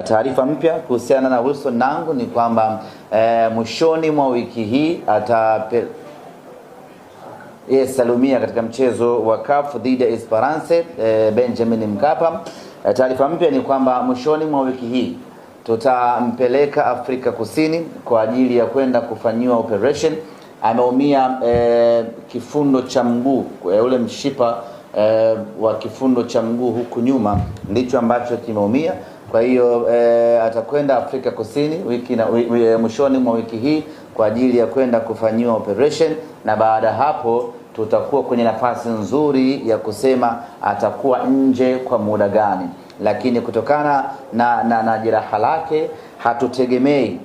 Taarifa mpya kuhusiana na Wilson Nangu ni kwamba mwishoni mwa wiki hii salumia katika mchezo wa CAF dhidi ya Esperance Benjamin Mkapa. Taarifa mpya ni kwamba mwishoni mwa wiki hii tutampeleka Afrika Kusini kwa ajili ya kwenda kufanyiwa operation. Ameumia kifundo cha mguu, ule mshipa wa kifundo cha mguu huku nyuma ndicho ambacho kimeumia. Kwa hiyo atakwenda Afrika Kusini mwishoni mwa wiki hii kwa ajili ya kwenda kufanyiwa operation, na baada hapo tutakuwa kwenye nafasi nzuri ya kusema atakuwa nje kwa muda gani. Lakini kutokana na jeraha lake hatutegemei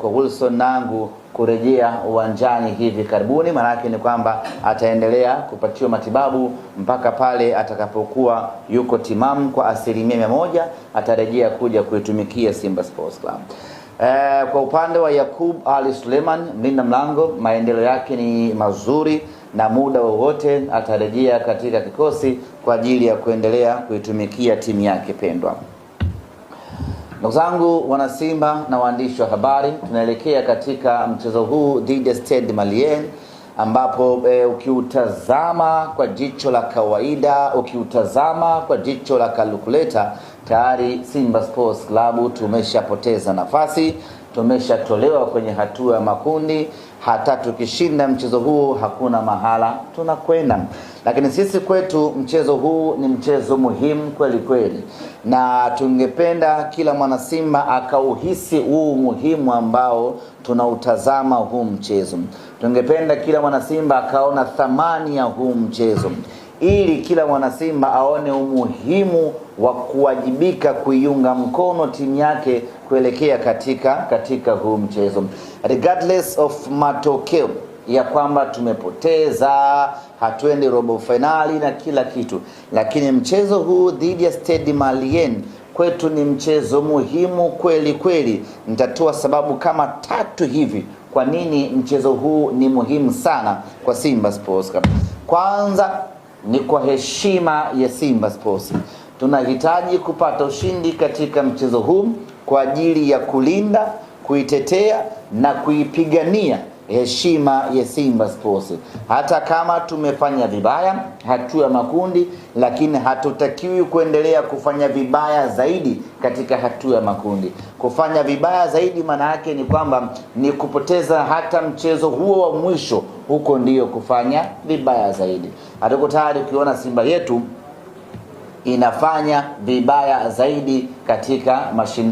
kwa Wilson Nangu kurejea uwanjani hivi karibuni. Maana yake ni kwamba ataendelea kupatiwa matibabu mpaka pale atakapokuwa yuko timamu kwa 100%, atarejea kuja kuitumikia Simba Sports Club. Kwa upande wa Yakub Ali Suleiman, mlinda mlango, maendeleo yake ni mazuri na muda wowote atarejea katika kikosi kwa ajili ya kuendelea kuitumikia timu yake pendwa. Ndugu zangu wana Simba na waandishi wa habari, tunaelekea katika mchezo huu dhidi ya Stade Malien, ambapo ukiutazama kwa jicho la kawaida, ukiutazama kwa jicho la kalkuleta, tayari Simba Sports Club tumeshapoteza nafasi, tumeshatolewa kwenye hatua ya makundi. Hata tukishinda mchezo huu hakuna mahala tunakwenda. Lakini sisi kwetu mchezo huu ni mchezo muhimu kweli kweli, na tungependa kila mwana Simba akauhisi huu muhimu ambao tunautazama huu mchezo. Tungependa kila mwana Simba akaona thamani ya huu mchezo, ili kila mwana Simba aone umuhimu wa kuwajibika kuiunga mkono timu yake kuelekea katika huu mchezo. Regardless of matokeo ya kwamba tumepoteza, hatuendi robo finali na kila kitu, lakini mchezo huu dhidi ya Stade Malien kwetu ni mchezo muhimu kweli kweli. Nitatoa sababu kama 3 hivi kwa nini mchezo huu ni muhimu sana kwa Simba Sports Club. Kwanza ni kwa heshima ya Simba Sports. Tunahitaji kupata ushindi katika mchezo huu kwa ajili ya kulinda, kuitetea na kuipigania heshima ya Simba Sports. Hata kama tumefanya vibaya hatua ya makundi, lakini hatutakiwi kuendelea kufanya vibaya zaidi katika hatua ya makundi. Kufanya vibaya zaidi maana yake ni kwamba ni kupoteza hata mchezo huo wa mwisho, huko ndiyo kufanya vibaya zaidi. Hatuko tayari ukiona Simba yetu inafanya vibaya zaidi katika mashindano.